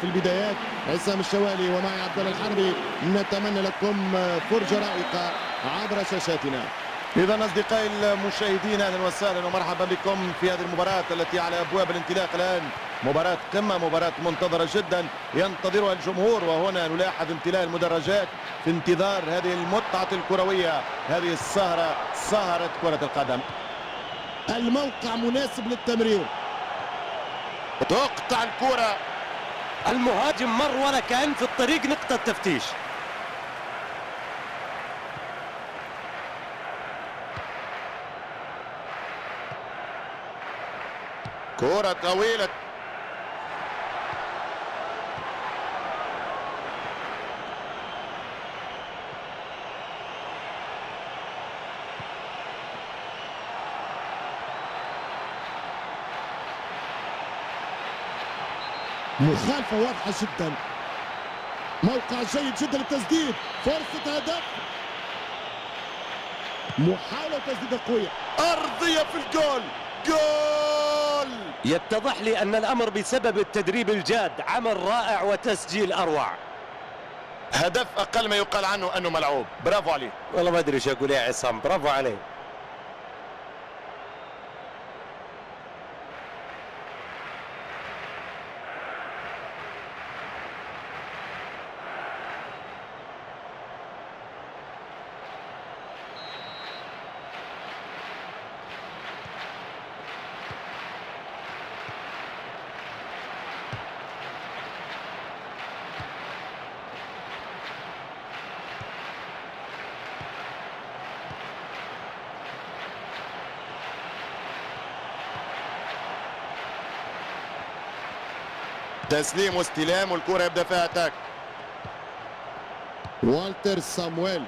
في البدايات. عصام الشوالي ومعي عبد الله الحربي، نتمنى لكم فرجة رائقة عبر شاشاتنا. إذا أصدقائي المشاهدين أهلا وسهلا ومرحبا بكم في هذه المباراة التي على أبواب الانطلاق الآن. مباراة قمة، مباراة منتظرة جدا ينتظرها الجمهور، وهنا نلاحظ امتلاء المدرجات في انتظار هذه المتعة الكروية، هذه السهرة، سهرة كرة القدم. الموقع مناسب للتمرير. تقطع الكرة، المهاجم مر ورا كأن في الطريق نقطة تفتيش. كرة طويلة، مخالفة واضحة جدا. موقع جيد جدا للتسديد، فرصة هدف، محاولة تسديدة قوية، أرضية في الجول، جول. يتضح لي أن الأمر بسبب التدريب الجاد، عمل رائع وتسجيل أروع. هدف أقل ما يقال عنه أنه ملعوب، برافو عليه. والله ما أدري ايش أقول يا عصام، برافو عليه. تسليم واستلام والكرة يبدأ فيها اتاك. والتر سامويل،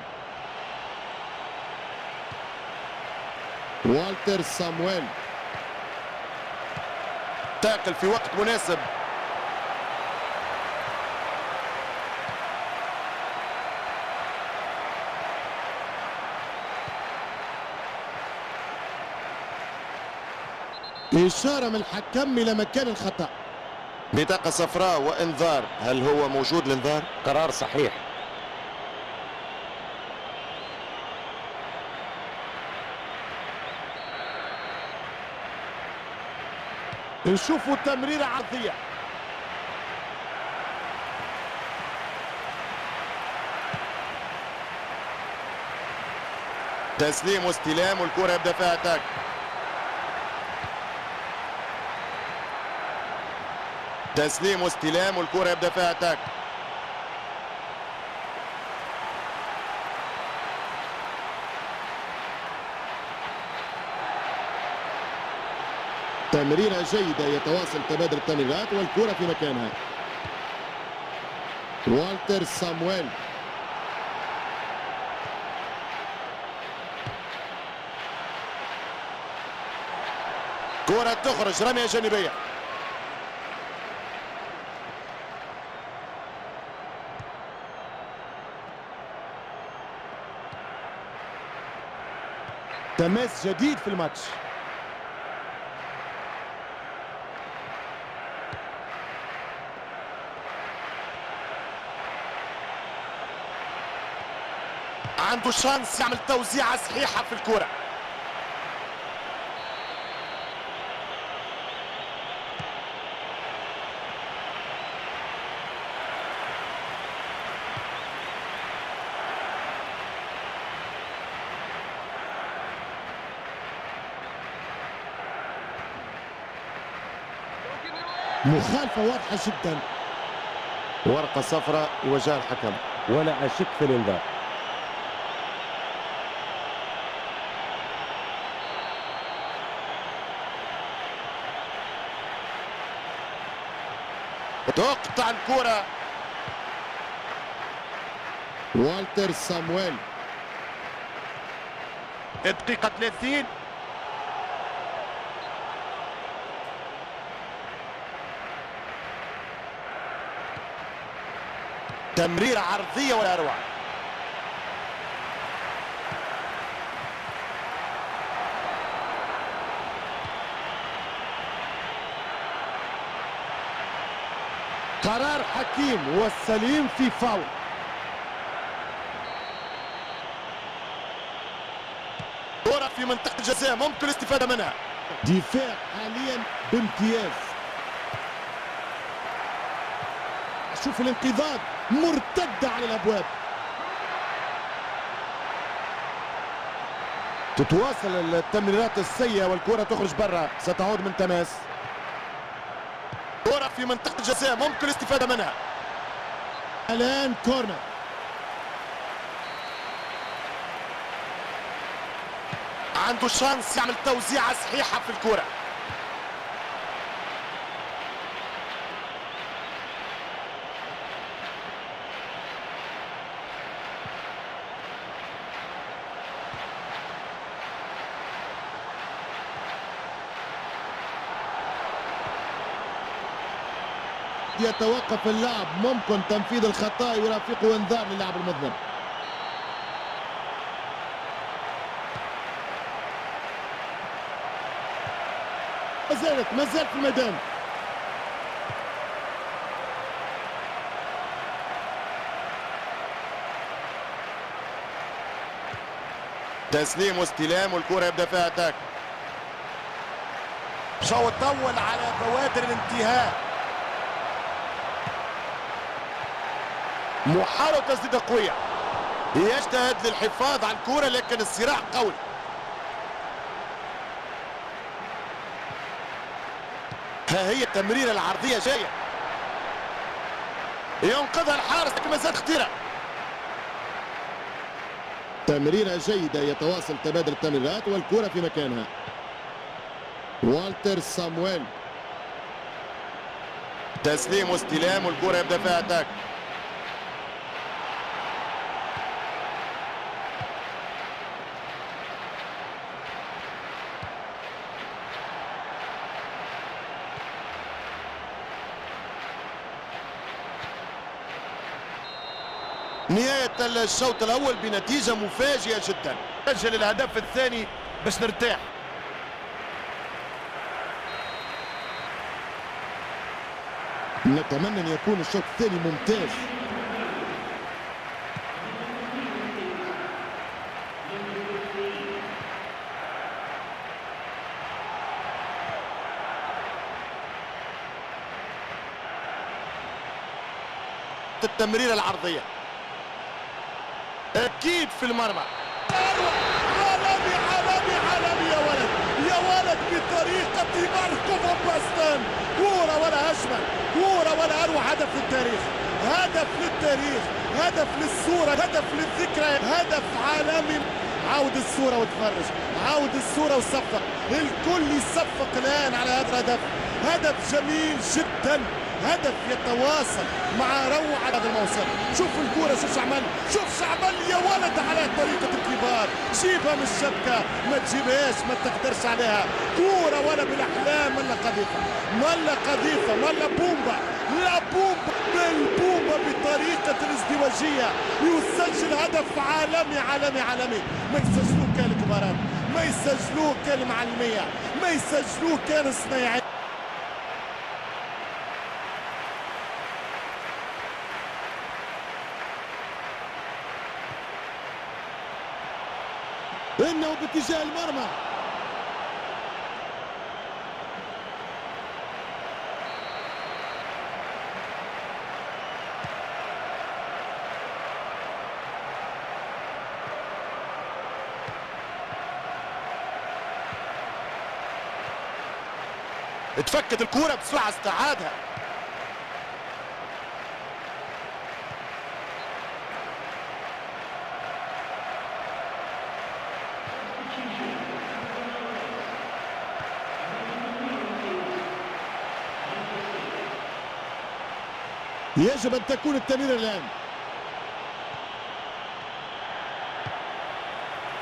والتر سامويل تاكل في وقت مناسب. إشارة من الحكم إلى مكان الخطأ. بطاقة صفراء وانذار، هل هو موجود الانذار؟ قرار صحيح. نشوفوا تمريرة عرضية، تسليم واستلام والكرة يبدأ فيها اتاك. تسليم واستلام والكرة يبدأ فيها اتاك. تمريرة جيدة، يتواصل تبادل التمريرات والكرة في مكانها. والتر سامويل، كرة تخرج، رمية جانبية. تماس جديد في الماتش. عنده شانس يعمل توزيعة صحيحة في الكرة. مخالفة واضحة جدا. ورقة صفراء يوجهها الحكم. ولا أشك في الانذار. تقطع الكرة. والتر سامويل، دقيقة 30. تمريرة عرضية ولا أروع. قرار حكيم والسليم في فاول. كرة في منطقة الجزاء ممكن الاستفادة منها. دفاع حاليا بامتياز. شوف الانقاذات مرتدة على الابواب. تتواصل التمريرات السيئة والكرة تخرج برا، ستعود من تماس. كرة في منطقة الجزاء ممكن الاستفادة منها. الان كورنر. عنده شانس يعمل توزيعة صحيحة في الكرة. يتوقف اللعب، ممكن تنفيذ الخطأ يرافقه انذار للاعب المذنب. ما زالت في الميدان. تسليم واستلام والكرة يبدأ فيها اتاك. شوط طول على بوادر الانتهاء. محاولة تسديدة قوية، يجتهد للحفاظ على الكرة لكن الصراع قوي. ها هي التمريرة العرضية جاية، ينقذها الحارس لكن ما زالت خطيرة. تمريرة جيدة، يتواصل تبادل التمريرات والكرة في مكانها. والتر سامويل. تسليم واستلام والكرة يبدأ فيها اتاك. نهاية الشوط الأول بنتيجة مفاجئة جدا. سجل الهدف الثاني باش نرتاح. نتمنى أن يكون الشوط الثاني ممتاز. التمريرة العرضية أكيد في المرمى. عالمي عالمي عالمي يا ولد يا ولد، بطريقة ماركو فان باستن. كورة ولا أجمل، كورة ولا أروع. هدف للتاريخ، هدف للتاريخ، هدف للصورة، هدف للذكرى، هدف عالمي. عاود الصورة وتفرج، عاود الصورة وصفق، الكل يصفق الآن على هذا الهدف. هدف جميل جدا، هدف يتواصل مع روعة هذا الموسم. شوف الكورة، شوف شعبان، شوف شعبان يا ولد على طريقة الكبار. جيبها من الشبكة، ما تجيبهاش، ما تقدرش عليها. كورة ولا بالأحلام، ولا قذيفة، ولا قذيفة، ولا بومبا، لا بومبا، بالبومبا بطريقة الازدواجية يسجل هدف عالمي عالمي عالمي. ما يسجلوه كان الكبارات، ما يسجلوه كان المعلمية، ما يسجلوه كان الصنايعية. إنه باتجاه المرمى. اتفكت الكرة بسرعة، استعادها. يجب أن تكون التمريرة الآن.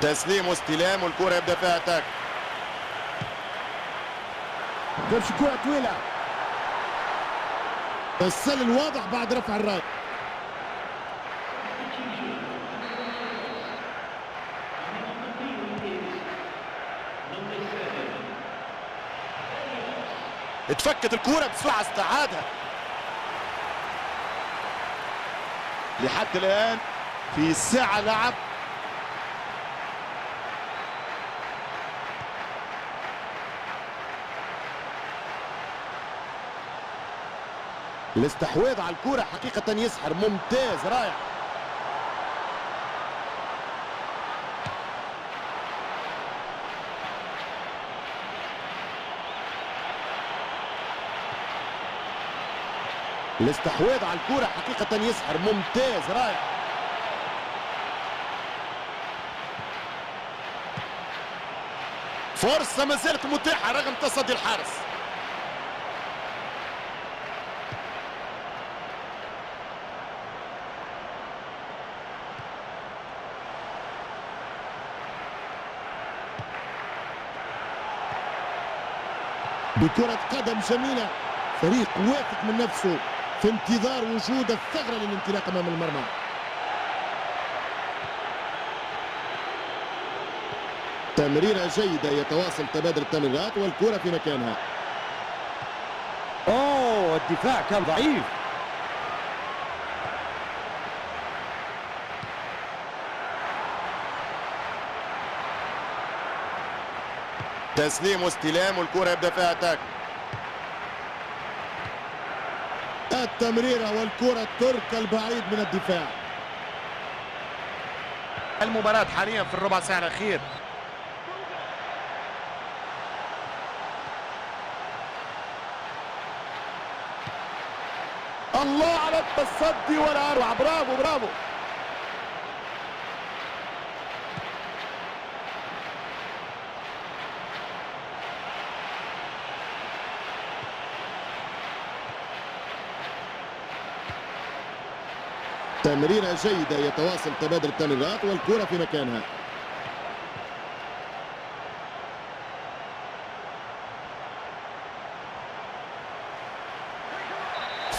تسليم واستلام والكرة يبدأ فيها اتاك. تمشي كرة طويلة، السلل واضح بعد رفع الراية. اتفكت الكرة بسرعة، استعادها. لحد الآن في ساعة لعب. الاستحواذ على الكرة حقيقة يسحر، ممتاز رائع. الاستحواذ على الكرة حقيقة يسحر، ممتاز رائع. فرصة ما زالت متاحة رغم تصدي الحارس. بكرة قدم جميلة، فريق واثق من نفسه في انتظار وجود الثغرة للانطلاق أمام المرمى. تمريرة جيدة، يتواصل تبادل التمريرات والكرة في مكانها. اوه الدفاع كان ضعيف. تسليم واستلام والكرة يبدأ فيها اتاك. التمريرة والكرة ترك البعيد من الدفاع. المباراة حاليا في الربع ساعة الأخير. الله على التصدي ولا أروع، برافو برافو. تمريرة جيدة، يتواصل تبادل التمريرات والكرة في مكانها.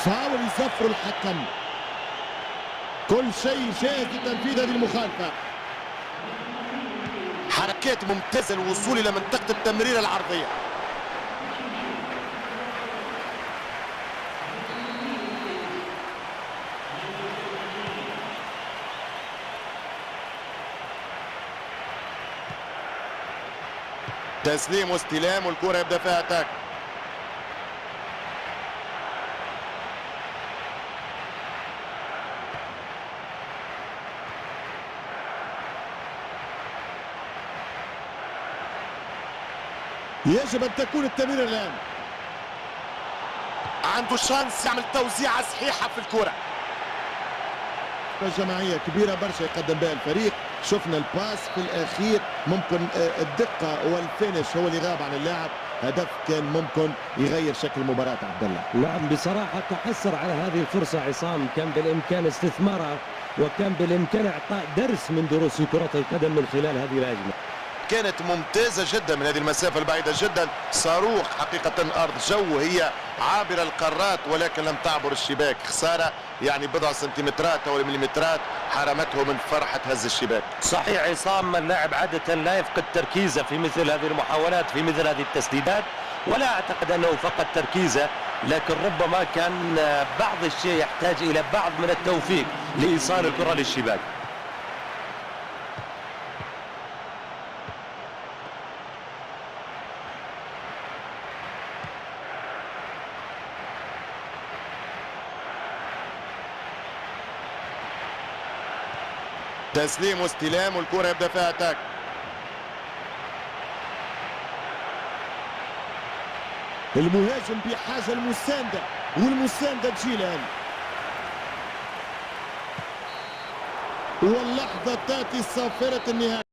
فاول يصفر الحكم. كل شيء جاهز لتنفيذ هذه المخالفة. حركات ممتازة الوصول إلى منطقة التمريرة العرضية. تسليم واستلام والكرة يبدأ فيها اتاك. يجب أن تكون التمريرة الآن. عنده شانس يعمل توزيعة صحيحة في الكرة. جماعية كبيرة برشا يقدم بها الفريق. شفنا الباس في الأخير، ممكن الدقة والفينش هو اللي غاب عن اللاعب. هدف كان ممكن يغير شكل المباراة. عبد الله نعم بصراحة تحسر على هذه الفرصة عصام، كان بالإمكان استثمارها وكان بالإمكان إعطاء درس من دروس كرة القدم من خلال هذه الهجمة. كانت ممتازة جدا من هذه المسافة البعيدة جدا، صاروخ حقيقة. أرض جو هي عابرة القارات ولكن لم تعبر الشباك. خسارة يعني بضع سنتيمترات أو مليمترات حرمته من فرحة هز الشباك. صحيح عصام، اللاعب عادة لا يفقد تركيزه في مثل هذه المحاولات، في مثل هذه التسديدات، ولا أعتقد أنه فقد تركيزه، لكن ربما كان بعض الشيء يحتاج إلى بعض من التوفيق لإيصال الكرة للشباك. تسليم واستلام والكرة يبدأ فيها اتاك. المهاجم بحاجة المساندة، والمساندة تجي الآن. واللحظة تأتي صافرة النهاية.